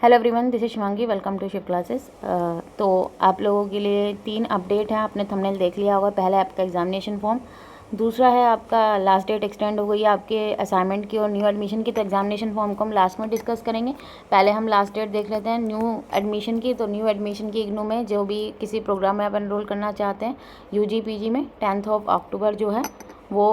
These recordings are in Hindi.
Hello everyone, this is Shivangi. Welcome to Shiv classes. तो आप लोगों के लिए 3 अपडेट हैं। आपने थंबनेल देख लिया होगा। पहला है आपका एग्जामिनेशन फॉर्म, दूसरा है आपका लास्ट डेट एक्सटेंड हो गई है आपके असाइनमेंट की और न्यू एडमिशन की। तो एग्जामिनेशन फॉर्म को हम लास्ट में डिस्कस करेंगे। पहले हम लास्ट डेट देख लेते हैं न्यू एडमिशन की। तो न्यू एडमिशन की इग्नू में जो भी किसी प्रोग्राम में आप एनरोल करना चाहते हैं यूजी पीजी में 10 अक्टूबर जो है वो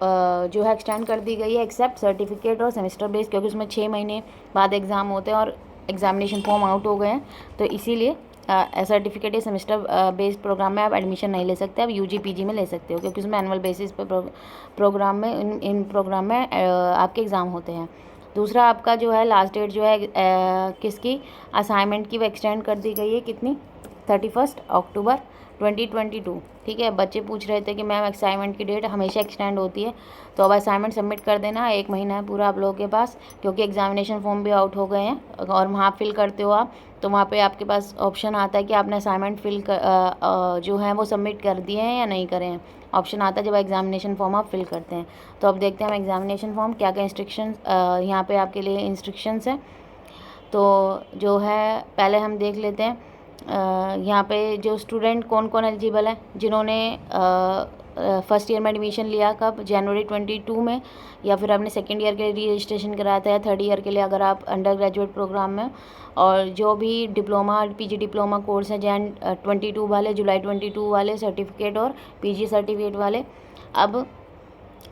जो है एक्सटेंड कर दी गई है, एक्सेप्ट सर्टिफिकेट और सेमेस्टर बेस, क्योंकि उसमें 6 महीने बाद एग्ज़ाम होते हैं और एग्जामिनेशन फॉर्म आउट हो गए हैं। तो इसीलिए सर्टिफिकेट या सेमेस्टर बेस्ड प्रोग्राम में आप एडमिशन नहीं ले सकते, आप यूजी पीजी में ले सकते हो, क्योंकि उसमें एनुअल बेसिस पे प्रोग्राम में इन प्रोग्राम में आपके एग्ज़ाम होते हैं। दूसरा आपका जो है लास्ट डेट जो है किसकी असाइनमेंट की वो एक्सटेंड कर दी गई है। कितनी? 31 अक्टूबर 2022। ठीक है। बच्चे पूछ रहे थे कि मैम असाइनमेंट की डेट हमेशा एक्सटेंड होती है, तो अब असाइनमेंट सबमिट कर देना। 1 महीना है पूरा आप लोगों के पास, क्योंकि एग्जामिनेशन फॉर्म भी आउट हो गए हैं। और वहाँ फिल करते हो आप, तो वहाँ पे आपके पास ऑप्शन आता है कि आपने असाइनमेंट जो है वो सबमिट कर दिए हैं या नहीं करे हैं। ऑप्शन आता है जब एग्जामिनेशन फॉर्म आप फिल करते हैं। तो अब देखते हैं हम एग्जामिनेशन फॉर्म क्या क्या इंस्ट्रक्शन यहाँ पे आपके लिए इंस्ट्रक्शंस हैं। तो जो है पहले हम देख लेते हैं यहाँ पे जो स्टूडेंट कौन कौन एलिजिबल है, जिन्होंने फर्स्ट ईयर में एडमिशन लिया कब, जनवरी 22 में, या फिर आपने सेकेंड ईयर के लिए रजिस्ट्रेशन कराया था, या थर्ड ईयर के लिए अगर आप अंडर ग्रेजुएट प्रोग्राम में, और जो भी डिप्लोमा पीजी डिप्लोमा कोर्स है जैन 22 वाले, जुलाई 22 वाले सर्टिफिकेट और पीजी सर्टिफिकेट वाले। अब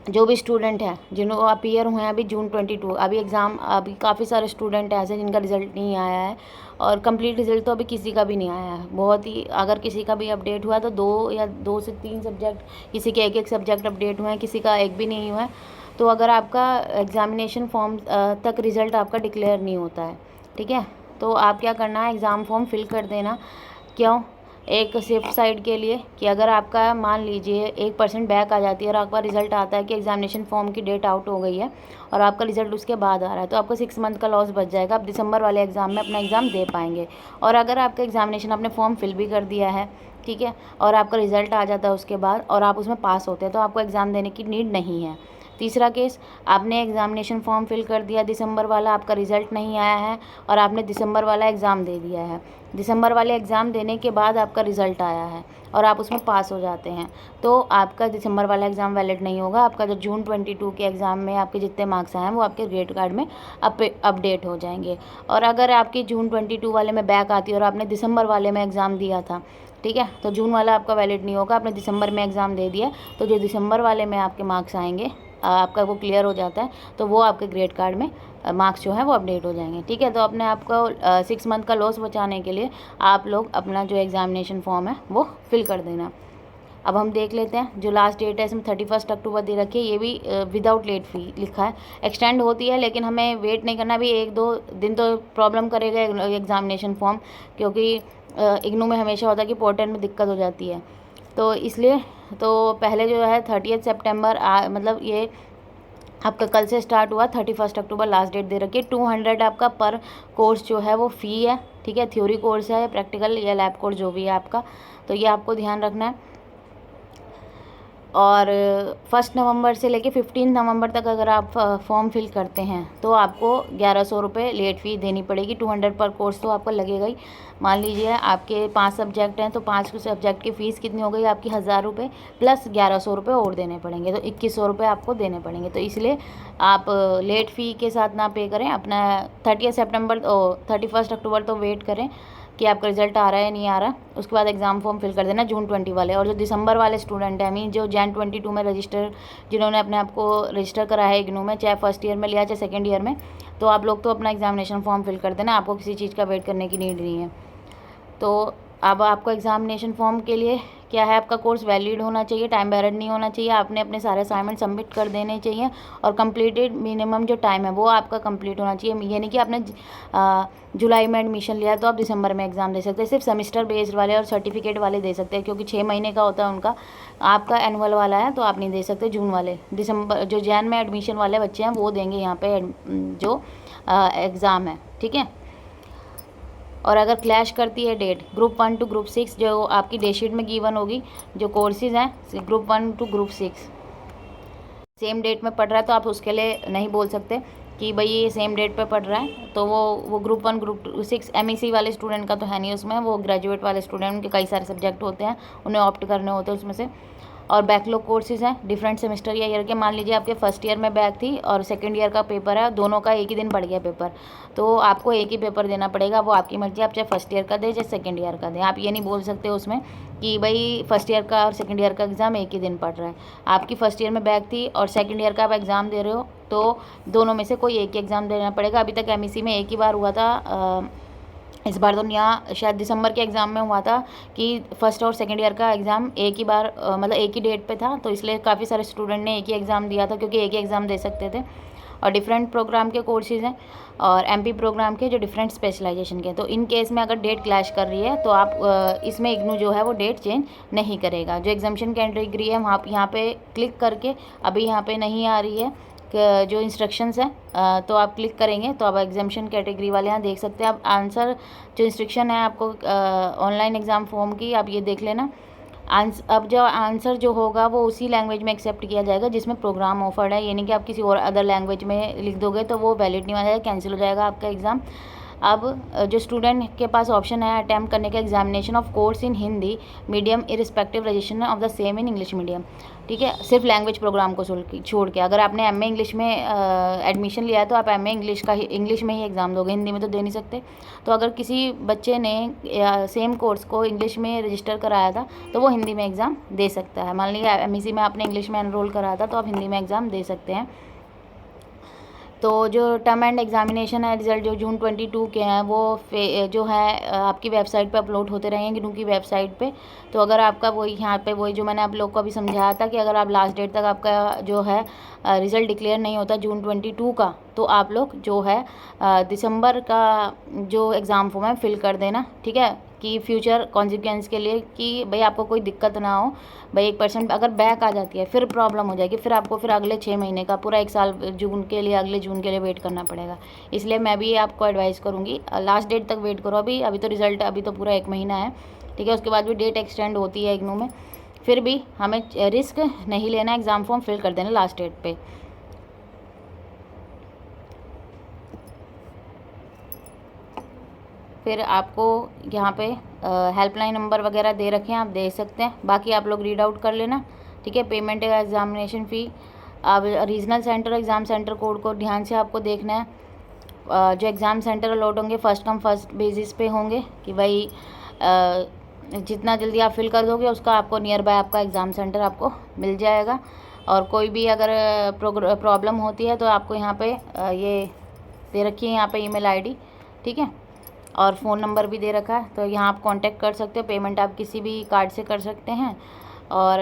जो भी स्टूडेंट हैं जिन्होंने अपीयर हुए हैं अभी जून 22, अभी एग्ज़ाम, अभी काफ़ी सारे स्टूडेंट हैं ऐसे जिनका रिज़ल्ट नहीं आया है, और कंप्लीट रिज़ल्ट तो अभी किसी का भी नहीं आया है। बहुत ही, अगर किसी का भी अपडेट हुआ तो 2 से 3 सब्जेक्ट, किसी के एक सब्जेक्ट अपडेट हुए हैं, किसी का एक भी नहीं हुआ है। तो अगर आपका एग्ज़ामिनेशन फॉर्म तक रिज़ल्ट आपका डिक्लेयर नहीं होता है, ठीक है, तो आप क्या करना है, एग्ज़ाम फॉर्म फिल कर देना। क्यों? एक सेफ साइड के लिए कि अगर आपका मान लीजिए 1% बैक आ जाती है और आपका रिज़ल्ट आता है कि एग्जामिनेशन फॉर्म की डेट आउट हो गई है और आपका रिज़ल्ट उसके बाद आ रहा है, तो आपको 6 मंथ का लॉस बच जाएगा। आप दिसंबर वाले एग्ज़ाम में अपना एग्ज़ाम दे पाएंगे। और अगर आपका एग्जामिनेशन आपने फॉर्म फिल भी कर दिया है, ठीक है, और आपका रिज़ल्ट आ जाता है उसके बाद और आप उसमें पास होते हैं, तो आपको एग्ज़ाम देने की नीड नहीं है। तीसरा केस, आपने एग्ज़ामिनेशन फॉर्म फिल कर दिया दिसंबर वाला, आपका रिज़ल्ट नहीं आया है और आपने दिसंबर वाला एग्ज़ाम दे दिया है। दिसंबर वाले एग्ज़ाम देने के बाद आपका रिज़ल्ट आया है और आप उसमें पास हो जाते हैं, तो आपका दिसंबर वाला एग्ज़ाम वैलिड नहीं होगा। आपका जो जून 22 के एग्ज़ाम में आपके जितने मार्क्स आए हैं वो आपके ग्रेड कार्ड में अपडेट हो जाएंगे। और अगर आपकी जून 22 वाले में बैक आती है और आपने दिसंबर वाले में एग्ज़ाम दिया था, ठीक है, तो जून वाला आपका वैलिड नहीं होगा। आपने दिसंबर में एग्ज़ाम दे दिया, तो जो दिसंबर वाले में आपके मार्क्स आएंगे, आपका वो क्लियर हो जाता है, तो वो आपके ग्रेड कार्ड में मार्क्स जो है वो अपडेट हो जाएंगे। ठीक है। तो अपने आपको 6 मंथ का लॉस बचाने के लिए आप लोग अपना जो एग्ज़ामिनेशन फॉर्म है वो फिल कर देना। अब हम देख लेते हैं जो लास्ट डेट है, इसमें 31 अक्टूबर दे रखी है। ये भी विदाउट लेट फी लिखा है। एक्सटेंड होती है लेकिन हमें वेट नहीं करना, अभी 1-2 दिन तो प्रॉब्लम करेगा एग्ज़ामिनेशन फॉर्म, क्योंकि इग्नू में हमेशा होता है कि पोर्टल में दिक्कत हो जाती है, तो इसलिए तो पहले जो है 30 सितंबर मतलब ये आपका कल से स्टार्ट हुआ, 31 अक्टूबर लास्ट डेट दे रखी है। 200 आपका पर कोर्स जो है वो फ़ी है। ठीक है। थ्योरी कोर्स है, प्रैक्टिकल या लैब कोर्स जो भी है आपका, तो ये आपको ध्यान रखना है। और 1 नवंबर से लेके 15 नवंबर तक अगर आप फॉर्म फिल करते हैं तो आपको 1100 रुपये लेट फ़ी देनी पड़ेगी। 200 पर कोर्स तो आपको लगेगा ही। मान लीजिए आपके 5 सब्जेक्ट हैं, तो 5 सब्जेक्ट की फ़ीस कितनी हो गई आपकी? 1000 रुपये प्लस 1100 रुपये और देने पड़ेंगे, तो 2100 रुपये आपको देने पड़ेंगे। तो इसलिए आप लेट फ़ी के साथ ना पे करें। अपना 31 अक्टूबर तो वेट करें कि आपका रिजल्ट आ रहा है नहीं आ रहा, उसके बाद एग्ज़ाम फॉर्म फिल कर देना जून 20 वाले। और जो दिसंबर वाले स्टूडेंट हैं, मीन जो जैन 22 में रजिस्टर, जिन्होंने अपने आप को रजिस्टर कराया है इग्नू में, चाहे फर्स्ट ईयर में लिया चाहे सेकेंड ईयर में, तो आप लोग तो अपना एग्ज़ामिनेशन फॉर्म फिल कर देना। आपको किसी चीज़ का वेट करने की नीड नहीं है। तो अब आपको एग्ज़ामिनेशन फॉर्म के लिए क्या है, आपका कोर्स वैलिड होना चाहिए, टाइम बैरड नहीं होना चाहिए, आपने अपने सारे असाइनमेंट सबमिट कर देने चाहिए, और कंप्लीटेड मिनिमम जो टाइम है वो आपका कंप्लीट होना चाहिए। ये नहीं कि आपने जुलाई में एडमिशन लिया तो आप दिसंबर में एग्ज़ाम दे सकते हैं। सिर्फ सेमेस्टर बेस्ड वाले और सर्टिफिकेट वाले दे सकते हैं, क्योंकि 6 महीने का होता है उनका। आपका एनुअल वाला है तो आप नहीं दे सकते जून वाले। दिसंबर जो जैन में एडमिशन वाले बच्चे हैं वो देंगे यहाँ पे जो एग्ज़ाम है। ठीक है। और अगर क्लैश करती है डेट ग्रुप 1 टू ग्रुप 6, जो आपकी डेटशीट में गिवन होगी, जो कोर्सेज़ हैं group 1 to group 6 same date में पढ़ रहा है, तो आप उसके लिए नहीं बोल सकते। कि भाई ये सेम डेट पे पढ़ रहा है, तो वो ग्रुप 1 ग्रुप 6 MEC वाले स्टूडेंट का तो है नहीं उसमें, वो ग्रेजुएट वाले स्टूडेंट, उनके कई सारे सब्जेक्ट होते हैं, उन्हें ऑप्ट करने होते हैं उसमें से। और बैकलॉग कोर्सेज हैं डिफरेंट सेमेस्टर या ईयर के। मान लीजिए आपके फर्स्ट ईयर में बैक थी और सेकंड ईयर का पेपर है, दोनों का एक ही दिन पड़ गया पेपर, तो आपको एक ही पेपर देना पड़ेगा, वो आपकी मर्जी, आप चाहे फर्स्ट ईयर का दें चाहे सेकंड ईयर का दें। आप ये नहीं बोल सकते उसमें कि भाई फर्स्ट ईयर का और सेकंड ईयर का एग्ज़ाम एक ही दिन पड़ रहा है। आपकी फर्स्ट ईयर में बैक थी और सेकंड ईयर का आप एग्ज़ाम दे रहे हो, तो दोनों में से कोई एक ही एग्ज़ाम देना पड़ेगा। अभी तक MEC में एक ही बार हुआ था, इस बार तो यहाँ शायद दिसंबर के एग्ज़ाम में हुआ था कि फर्स्ट और सेकंड ईयर का एग्ज़ाम एक ही बार मतलब एक ही डेट पे था, तो इसलिए काफ़ी सारे स्टूडेंट ने एक ही एग्ज़ाम दिया था, क्योंकि एक ही एग्ज़ाम दे सकते थे। और डिफरेंट प्रोग्राम के कोर्सेज हैं और MP प्रोग्राम के जो डिफरेंट स्पेशलाइजेशन के, तो इन केस में अगर डेट क्लैश कर रही है तो आप इसमें इग्नू जो है वो डेट चेंज नहीं करेगा। जो एग्जामिशन कैटेगरी है वहाँ यहाँ पे क्लिक करके, अभी यहाँ पे नहीं आ रही है जो इंस्ट्रक्शंस हैं, तो आप क्लिक करेंगे तो आप एग्जामिशन कैटेगरी वाले यहाँ देख सकते हैं। आप आंसर जो इंस्ट्रक्शन है आपको ऑनलाइन एग्ज़ाम फॉर्म की, आप ये देख लेना। अब जो आंसर जो होगा वो उसी लैंग्वेज में एक्सेप्ट किया जाएगा जिसमें प्रोग्राम ऑफर्ड है, यानी कि आप किसी और अदर लैंग्वेज में लिख दोगे तो वो वैलिड नहीं हो जाएगा, कैंसिल हो जाएगा आपका एग्ज़ाम। अब जो स्टूडेंट के पास ऑप्शन है अटैम्प्ट करने का examination of course in Hindi medium irrespective registration of the same in English medium, ठीक है, सिर्फ लैंग्वेज प्रोग्राम को छोड़ के। अगर आपने MA इंग्लिश में एडमिशन लिया है तो आप MA इंग्लिश में ही एग्ज़ाम दोगे, हिंदी में तो दे नहीं सकते। तो अगर किसी बच्चे ने सेम कोर्स को इंग्लिश में रजिस्टर कराया था तो वो हिंदी में एग्ज़ाम दे सकता है। मान लीजिए MEC में आपने इंग्लिश में एनरोल कराया था तो आप हिंदी में एग्ज़ाम दे सकते हैं। तो जो टर्म एंड एग्जामिनेशन है रिज़ल्ट जो जून 22 के हैं वो जो है आपकी वेबसाइट पे अपलोड होते रहेंगे, इनकी वेबसाइट पे। तो अगर आपका वही यहाँ पे वही जो मैंने आप लोग को अभी समझाया था कि अगर आप लास्ट डेट तक आपका जो है रिज़ल्ट डिक्लेयर नहीं होता जून 22 का, तो आप लोग जो है दिसंबर का जो एग्ज़ाम फॉर्म है फिल कर देना, ठीक है, कि फ्यूचर कॉन्सिक्वेंस के लिए कि भाई आपको कोई दिक्कत ना हो। भाई 1% अगर बैक आ जाती है फिर प्रॉब्लम हो जाएगी, फिर आपको फिर अगले 6 महीने का पूरा 1 साल जून के लिए, अगले जून के लिए वेट करना पड़ेगा। इसलिए मैं भी आपको एडवाइस करूँगी लास्ट डेट तक वेट करो। अभी तो रिज़ल्ट अभी तो पूरा 1 महीना है, ठीक है, उसके बाद भी डेट एक्सटेंड होती है इग्नू में। फिर भी हमें रिस्क नहीं लेना, एग्ज़ाम फॉर्म फिल कर देना लास्ट डेट पे। फिर आपको यहाँ पे हेल्पलाइन नंबर वगैरह दे रखे हैं, आप देख सकते हैं, बाकी आप लोग रीड आउट कर लेना, ठीक है। पेमेंट का एग्जामिनेशन फ़ी, अब regional centre exam centre code को ध्यान से आपको देखना है। जो एग्ज़ाम सेंटर अलॉट होंगे फर्स्ट कम फर्स्ट बेसिस पे होंगे, कि भाई जितना जल्दी आप फिल कर दोगे उसका आपको नियर बाय आपका एग्ज़ाम सेंटर आपको मिल जाएगा। और कोई भी अगर प्रॉब्लम होती है तो आपको यहाँ पे ये दे रखी है, यहाँ पे ईमेल ID, ठीक है, और फ़ोन नंबर भी दे रखा है, तो यहाँ आप कांटेक्ट कर सकते हो। पेमेंट आप किसी भी कार्ड से कर सकते हैं। और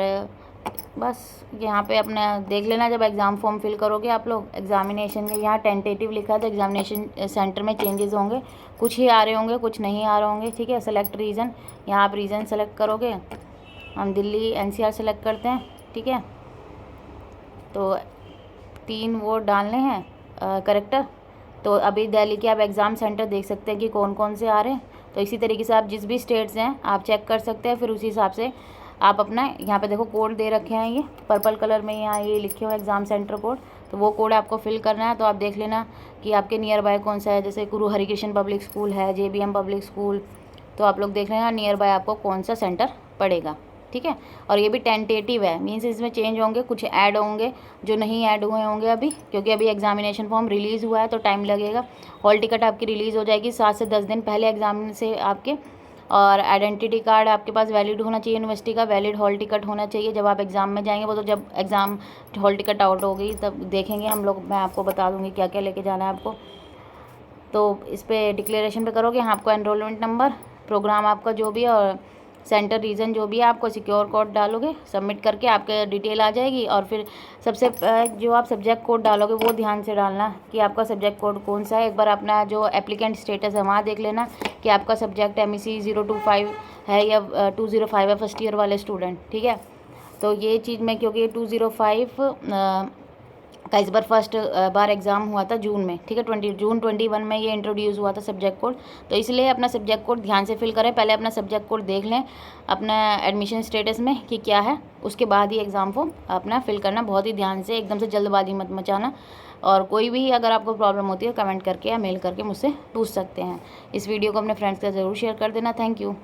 बस यहाँ पे अपना देख लेना, जब एग्ज़ाम फॉर्म फिल करोगे आप लोग एग्जामिनेशन के, यहाँ टेंटेटिव लिखा है तो एग्जामिनेशन सेंटर में चेंजेस होंगे, कुछ ही आ रहे होंगे कुछ नहीं आ रहे होंगे, ठीक है। सेलेक्ट रीज़न, यहाँ आप रीज़न सेलेक्ट करोगे, हम दिल्ली NCR सेलेक्ट करते हैं, ठीक है। तो 3 वोट डालने हैं करेक्टर। तो अभी दिल्ली के आप एग्ज़ाम सेंटर देख सकते हैं कि कौन कौन से आ रहे हैं। तो इसी तरीके से आप जिस भी स्टेट्स हैं आप चेक कर सकते हैं, फिर उसी हिसाब से आप अपना यहाँ पे देखो कोड दे रखे हैं, ये पर्पल कलर में यहाँ ये लिखे हुए एग्ज़ाम सेंटर कोड, तो वो कोड आपको फिल करना है। तो आप देख लेना कि आपके नियर बाय कौन सा है, जैसे गुरु हरिकृष्ण पब्लिक स्कूल है, JBM पब्लिक स्कूल, तो आप लोग देख लेना नियर बाय आपको कौन सा सेंटर पड़ेगा, ठीक है। और ये भी टेंटेटिव है, मीन्स इसमें चेंज होंगे, कुछ ऐड होंगे जो नहीं ऐड हुए होंगे अभी, क्योंकि अभी एग्जामिनेशन फॉर्म रिलीज़ हुआ है तो टाइम लगेगा। हॉल टिकट आपकी रिलीज़ हो जाएगी 7 से 10 दिन पहले एग्ज़ाम से आपके। और आइडेंटिटी कार्ड आपके पास वैलिड होना चाहिए, यूनिवर्सिटी का वैलिड हॉल टिकट होना चाहिए जब आप एग्ज़ाम में जाएंगे। वो तो जब एग्ज़ाम हॉल टिकट आउट हो गई तब देखेंगे हम लोग, मैं आपको बता दूँगी क्या क्या लेके जाना है आपको। तो इस पर डिक्लेरेशन पे करोगे, यहाँ आपको एनरोलमेंट नंबर, प्रोग्राम आपका जो भी है और सेंटर रीज़न जो भी है, आपको सिक्योर कोड डालोगे, सबमिट करके आपके डिटेल आ जाएगी। और फिर सबसे जो आप सब्जेक्ट कोड डालोगे वो ध्यान से डालना कि आपका सब्जेक्ट कोड कौन सा है। एक बार अपना जो एप्लीकेंट स्टेटस है वहाँ देख लेना कि आपका सब्जेक्ट MEC 025 है या 205 है, फर्स्ट ईयर वाले स्टूडेंट, ठीक है। तो ये चीज़ में, क्योंकि 205 का इस बार फर्स्ट बार एग्ज़ाम हुआ था जून में, ठीक है, जून 21 में ये इंट्रोड्यूस हुआ था सब्जेक्ट कोड, तो इसलिए अपना सब्जेक्ट कोड ध्यान से फिल करें। पहले अपना सब्जेक्ट कोड देख लें अपना एडमिशन स्टेटस में कि क्या है, उसके बाद ही एग्ज़ाम फॉर्म अपना फिल करना, बहुत ही ध्यान से, एकदम से जल्दबाजी मत मचाना। और कोई भी अगर आपको प्रॉब्लम होती है कमेंट करके या मेल करके मुझसे पूछ सकते हैं। इस वीडियो को अपने फ्रेंड्स के साथ ज़रूर शेयर कर देना। Thank you.